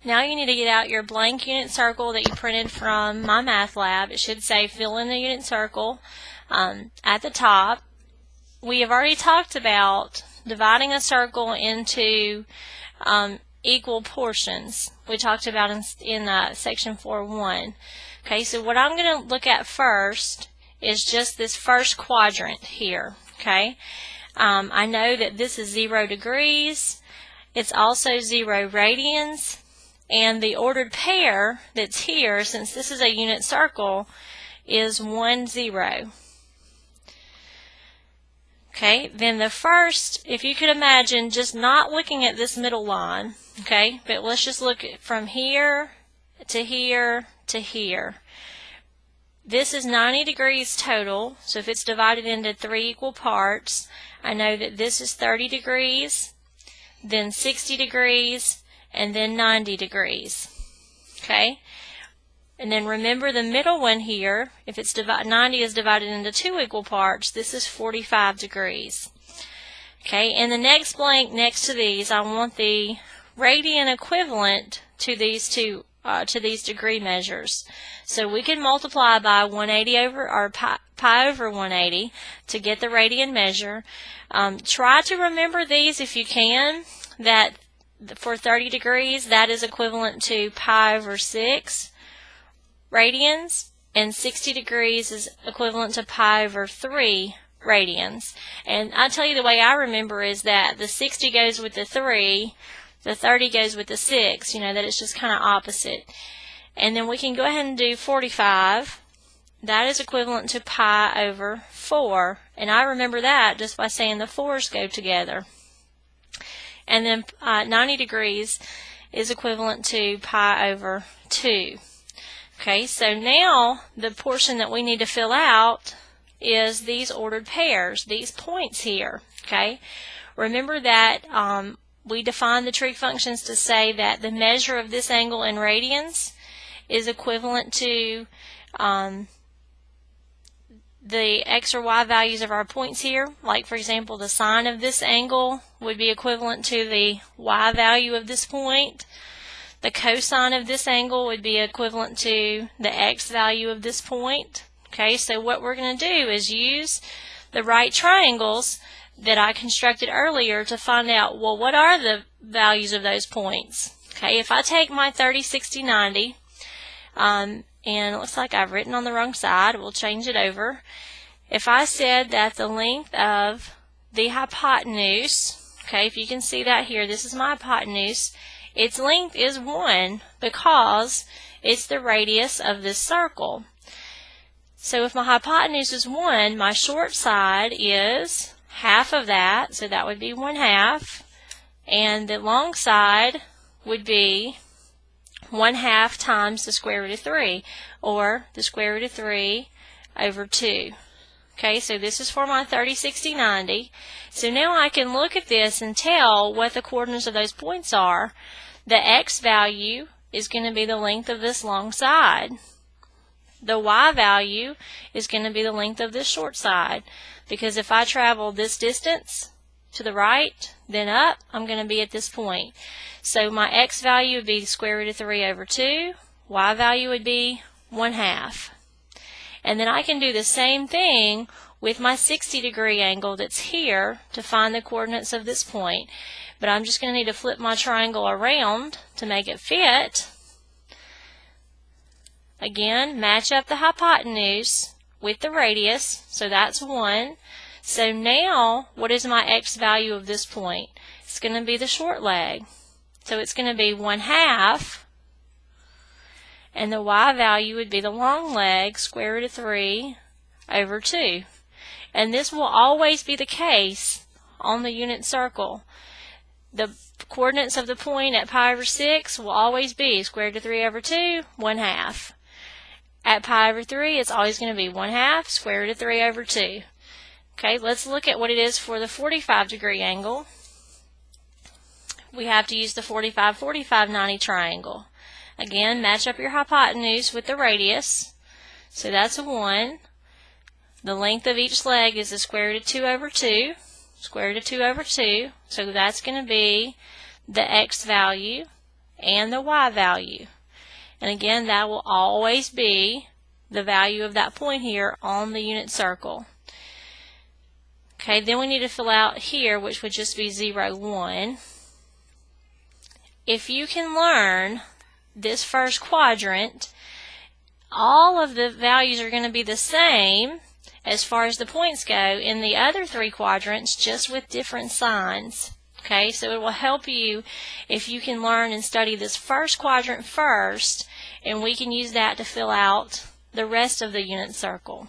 Now you need to get out your blank unit circle that you printed from My Math Lab. It should say fill in the unit circle at the top. We have already talked about dividing a circle into equal portions. We talked about in section 4.1. Okay, so what I'm going to look at first is just this first quadrant here. Okay, I know that this is 0 degrees. It's also 0 radians. And the ordered pair that's here, since this is a unit circle, is 1, 0. Okay, then the first, if you could imagine just not looking at this middle line, okay, but let's just look from here to here to here. This is 90 degrees total, so if it's divided into 3 equal parts, I know that this is 30 degrees, then 60 degrees, and then 90 degrees. Okay? And then remember the middle one here, if it's 90 is divided into 2 equal parts, this is 45 degrees. Okay, in the next blank next to these, I want the radian equivalent to these degree measures. So we can multiply by 180 over, or pi over 180 to get the radian measure. Try to remember these if you can, that for 30 degrees, that is equivalent to pi over 6 radians, and 60 degrees is equivalent to pi over 3 radians. And I'll tell you the way I remember is that the 60 goes with the 3, the 30 goes with the 6, you know, that it's just kind of opposite. And then we can go ahead and do 45. That is equivalent to pi over 4. And I remember that just by saying the 4's go together. And then 90 degrees is equivalent to pi over 2. Okay, so now the portion that we need to fill out is these ordered pairs, these points here. Okay, remember that we defined the trig functions to say that the measure of this angle in radians is equivalent to the x or y values of our points here. Like, for example, the sine of this angle would be equivalent to the y value of this point. The cosine of this angle would be equivalent to the x value of this point. Okay, so what we're going to do is use the right triangles that I constructed earlier to find out, well, what are the values of those points? Okay, if I take my 30, 60, 90, and it looks like I've written on the wrong side, we'll change it over. If I said that the length of the hypotenuse, okay, if you can see that here, this is my hypotenuse, its length is 1 because it's the radius of this circle. So if my hypotenuse is 1, my short side is half of that, so that would be 1/2, and the long side would be 1/2 times the square root of 3, or the square root of 3 over 2. Okay, so this is for my 30, 60, 90. So now I can look at this and tell what the coordinates of those points are. The x value is going to be the length of this long side. The y value is going to be the length of this short side, because if I travel this distance to the right, then up, I'm going to be at this point. So my x value would be the square root of 3 over 2, y value would be 1/2. And then I can do the same thing with my 60 degree angle that's here to find the coordinates of this point. But I'm just going to need to flip my triangle around to make it fit. Again, match up the hypotenuse with the radius, so that's 1. So now, what is my x value of this point? It's going to be the short leg. So it's going to be 1/2, and the y value would be the long leg, square root of 3 over 2. And this will always be the case on the unit circle. The coordinates of the point at pi over 6 will always be square root of 3 over 2, 1/2. At pi over 3, it's always going to be 1/2, square root of 3 over 2. Okay, let's look at what it is for the 45 degree angle. We have to use the 45, 45, 90 triangle. Again, match up your hypotenuse with the radius. So that's a 1. The length of each leg is the square root of 2 over 2. Square root of 2 over 2. So that's going to be the x value. and the y value. And again, that will always be the value of that point here on the unit circle. Okay, then we need to fill out here, which would just be 0, 1. If you can learn this first quadrant, all of the values are going to be the same as far as the points go in the other 3 quadrants, just with different signs. Okay, so it will help you if you can learn and study this first quadrant first, and we can use that to fill out the rest of the unit circle.